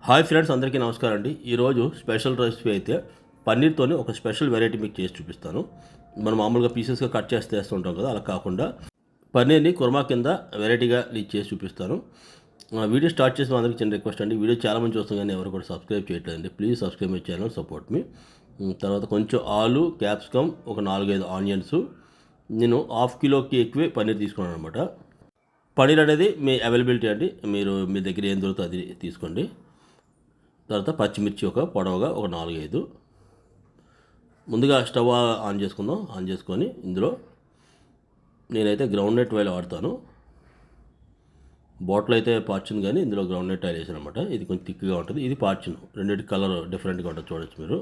Hi friends, అందరికీ నమస్కారం అండి. ఈరోజు స్పెషల్ రెసిపీ అయితే పన్నీర్తోని ఒక స్పెషల్ వెరైటీ మీకు చేసి చూపిస్తాను. మనం మామూలుగా పీసెస్గా కట్ చేసి వేస్తుంటాం కదా, అలా కాకుండా పన్నీర్ని కుర్మా కింద వెరైటీగా నేను చేసి చూపిస్తాను. వీడియో స్టార్ట్ చేసిన అందరికీ చిన్న రిక్వెస్ట్ అండి. వీడియో చాలామంది చూస్తాం కానీ ఎవరు కూడా సబ్స్క్రైబ్ చేయట్లేదండి. Please subscribe my channel, support me. తర్వాత కొంచెం ఆలు, క్యాప్సికమ్, ఒక 4-5 ఆనియన్స్. నేను హాఫ్ కిలోకి ఎక్కువే పన్నీర్ తీసుకున్నాను అనమాట. పన్నీర్ అనేది మీ అవైలబిలిటీ అండి, మీరు మీ దగ్గర ఏం దొరుకుతుందో అది తీసుకోండి. తర్వాత పచ్చిమిర్చి ఒక పొడవుగా ఒక 4-5. ముందుగా స్టవ్ ఆన్ చేసుకుందాం. ఆన్ చేసుకొని ఇందులో నేనైతే గ్రౌండ్ నట్ ఆయిల్ వాడతాను. బాటిల్ అయితే పార్చున్, కానీ ఇందులో గ్రౌండ్ నట్ ఆయిల్ వేసాను అనమాట. ఇది కొంచెం థిక్గా ఉంటుంది. ఇది పార్చున్, రెండింటి కలర్ డిఫరెంట్గా ఉంటుంది, చూడొచ్చు మీరు.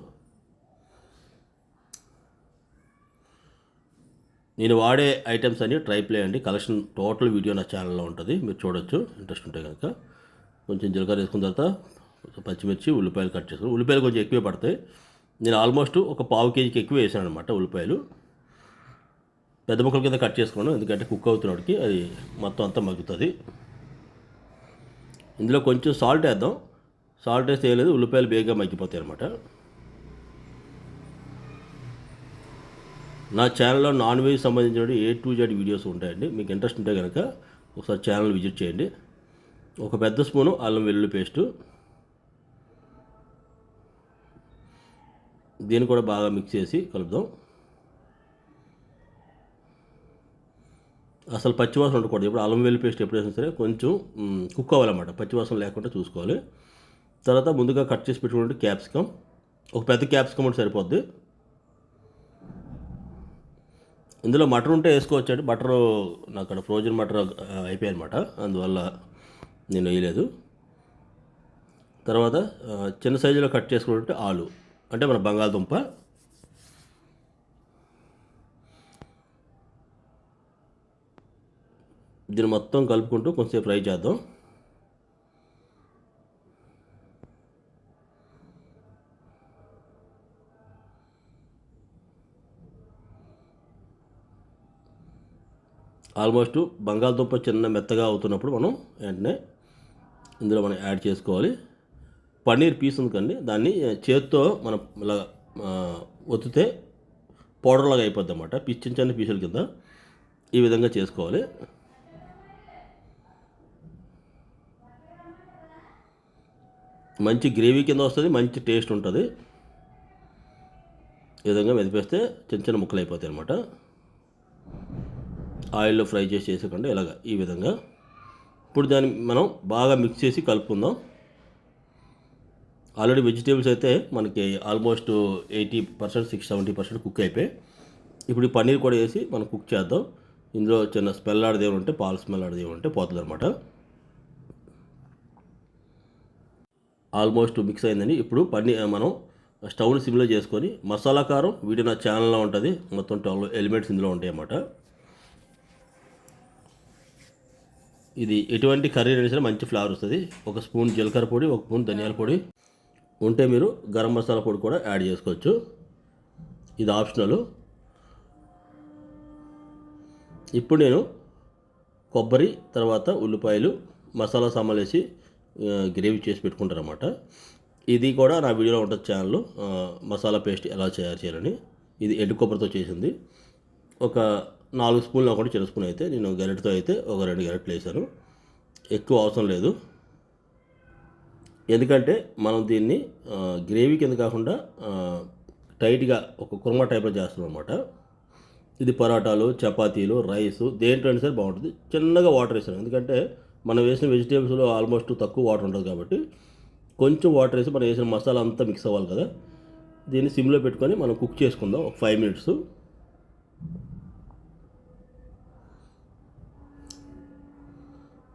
నేను వాడే ఐటమ్స్ అన్ని ట్రై ప్లే అండి. కలెక్షన్ టోటల్ వీడియో నా ఛానల్లో ఉంటుంది, మీరు చూడొచ్చు ఇంట్రెస్ట్ ఉంటే కనుక. కొంచెం జీలకర్ర వేసుకున్న తర్వాత పచ్చిమిర్చి, ఉల్లిపాయలు కట్ చేసుకుని, ఉల్లిపాయలు కొంచెం ఎక్కువే పడతాయి. నేను ఆల్మోస్ట్ ఒక 1/2 కేజీకి ఎక్కువ వేసాను అనమాట ఉల్లిపాయలు. పెద్ద ముక్కల కింద కట్ చేసుకున్నాను, ఎందుకంటే కుక్ అవుతున్నప్పటికి అది మొత్తం అంతా మగ్గుతుంది. ఇందులో కొంచెం సాల్ట్ వేద్దాం. సాల్ట్ వేస్తే ఏం లేదు, ఉల్లిపాయలు బేగా మగ్గిపోతాయి అనమాట. నా ఛానల్లో నాన్ వెజ్ సంబంధించిన A to Z వీడియోస్ ఉంటాయండి. మీకు ఇంట్రెస్ట్ ఉంటే కనుక ఒకసారి ఛానల్ విజిట్ చేయండి. ఒక పెద్ద స్పూను అల్లం వెల్లుల్లి పేస్టు, దీన్ని కూడా బాగా మిక్స్ చేసి కలుపుదాం. అసలు పచ్చివాసన ఉండకూడదు. ఇప్పుడు అల్లం వెల్లుల్లి పేస్ట్ ఎప్పుడు వేసినా సరే కొంచెం కుక్ అవ్వాలన్నమాట, పచ్చివాసన లేకుండా చూసుకోవాలి. తర్వాత ముందుగా కట్ చేసి పెట్టుకుంటే క్యాప్సికమ్, ఒక పెద్ద క్యాప్సికమ్ ఉంటే సరిపోద్ది. ఇందులో మటర్ ఉంటే వేసుకోవచ్చండి. బటరు నాకు అక్కడ ఫ్రోజన్ మటర్ అయిపోయాయి అనమాట, అందువల్ల నేను వేయలేదు. తర్వాత చిన్న సైజులో కట్ చేసుకుంటే ఆలు, అంటే మన బంగాళదుంప. దీన్ని మొత్తం కలుపుకుంటూ కొంచెంసేపు ఫ్రై చేద్దాం. ఆల్మోస్ట్ బంగాళదుంప చిన్న మెత్తగా అవుతున్నప్పుడు మనం వెంటనే ఇందులో మనం యాడ్ చేసుకోవాలి. పన్నీర్ పీస్ ఉందండి, దాన్ని చేత్తో మనం ఇలా ఒత్తితే పౌడర్ లాగా అయిపోద్ది అన్నమాట. చిన్న చిన్న పీసుల కింద ఈ విధంగా చేసుకోవాలి. మంచి గ్రేవీ కింద వస్తుంది, మంచి టేస్ట్ ఉంటుంది. ఈ విధంగా మెదిపేస్తే చిన్న చిన్న ముక్కలు అయిపోతాయి అన్నమాట. ఆయిల్లో ఫ్రై చేసి చేసేకండి ఇలాగ ఈ విధంగా. ఇప్పుడు దాన్ని మనం బాగా మిక్స్ చేసి కలుపుకుందాం. ఆల్రెడీ వెజిటేబుల్స్ అయితే మనకి ఆల్మోస్ట్ 80%, 60-70% కుక్ అయిపోయి, ఇప్పుడు ఈ పన్నీర్ కూడా వేసి మనం కుక్ చేద్దాం. ఇందులో చిన్న స్మెల్ ఆడదేవి ఉంటే, పాలు స్మెల్ ఆడదేవి ఉంటే పోతుంది అనమాట. ఆల్మోస్ట్ మిక్స్ అయిందండి. ఇప్పుడు మనం స్టవ్ని సిమ్లో చేసుకొని, మసాలా కారం వీడియో నా ఛానల్లో ఉంటుంది, మొత్తం 12 ఎలిమెంట్స్ ఇందులో ఉంటాయి అన్నమాట. ఇది ఎటువంటి కర్రీ అయినా సరే మంచి ఫ్లేవర్ వస్తుంది. ఒక స్పూన్ జీలకర్ర పొడి, ఒక స్పూన్ ధనియాల పొడి ఉంటే మీరు గరం మసాలా పొడి కూడా యాడ్ చేసుకోవచ్చు, ఇది ఆప్షనల్. ఇప్పుడు నేను కొబ్బరి, తర్వాత ఉల్లిపాయలు, మసాలా సామాన్లు వేసి గ్రేవీ చేసి పెట్టుకుంటాను అన్నమాట. ఇది కూడా నా వీడియోలో ఉంటుంది ఛానల్లో, మసాలా పేస్ట్ ఎలా చేయాలని. ఇది ఎండు కొబ్బరితో చేసింది. ఒక 4 స్పూన్లు, ఒకటి చిన్న స్పూన్ అయితే నేను గరిటతో అయితే ఒక 2 గరిటలు వేసాను. ఎక్కువ అవసరం లేదు, ఎందుకంటే మనం దీన్ని గ్రేవీ కింద కాకుండా టైట్గా ఒక కుర్మా టైప్లో చేస్తున్నాం అనమాట. ఇది పరాటాలు, చపాతీలు, రైస్ దేంట్లో అయినా సరే బాగుంటుంది. చిన్నగా వాటర్ వేసాను, ఎందుకంటే మనం వేసిన వెజిటేబుల్స్లో ఆల్మోస్ట్ తక్కువ వాటర్ ఉంటుంది కాబట్టి కొంచెం వాటర్ వేసి మనం వేసిన మసాలా అంతా మిక్స్ అవ్వాలి కదా. దీన్ని సిమ్లో పెట్టుకొని మనం కుక్ చేసుకుందాం ఒక 5 minutes.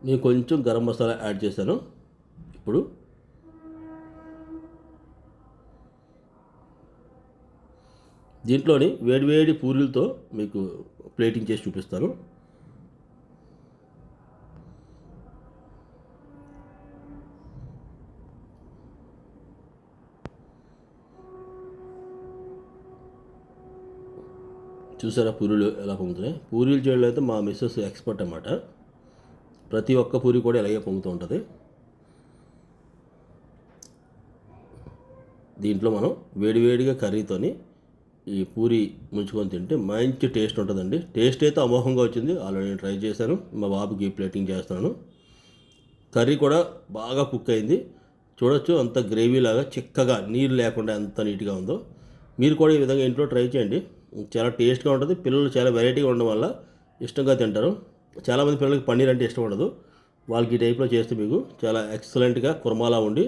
నేను కొంచెం గరం మసాలా యాడ్ చేశాను. ఇప్పుడు దీంట్లోని వేడివేడి పూరీలతో మీకు ప్లేటింగ్ చేసి చూపిస్తాను. చూసారా పూరీలు ఎలా పొంగుతున్నాయి? పూరీలు చేయడంలో అయితే మా మిస్సెస్ ఎక్స్పర్ట్ అన్నమాట. ప్రతి ఒక్క పూరి కూడా ఇలాగే పొంగుతూ ఉంటుంది. దీంట్లో మనం వేడివేడిగా కర్రీతోని ఈ పూరి ముంచుకొని తింటే మంచి టేస్ట్ ఉంటుందండి. టేస్ట్ అయితే అమోఘంగా వచ్చింది. ఆల్రెడీ నేను ట్రై చేశాను. మా బాబుకి ప్లేటింగ్ చేస్తాను. కర్రీ కూడా బాగా కుక్ అయింది. చూడొచ్చు అంత గ్రేవీ లాగా చిక్కగా నీళ్ళు లేకుండా ఎంత నీట్గా ఉందో. మీరు కూడా ఈ విధంగా ఇంట్లో ట్రై చేయండి. చాలా టేస్ట్గా ఉంటుంది. పిల్లలు చాలా వెరైటీగా ఉండడం వల్ల ఇష్టంగా తింటారు. చాలామంది పిల్లలకి పన్నీర్ అంటే ఇష్టం ఉండదు. వాళ్ళకి ఈ టైప్లో చేస్తే మీకు చాలా ఎక్సలెంట్గా కుర్మాలా ఉండి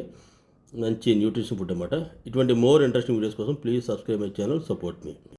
మంచి న్యూట్రిషన్ ఫుడ్ అన్నమాట. ఇటువంటి మోర్ ఇంట్రెస్టింగ్ వీడియోస్ కోసం please subscribe my channel, support me.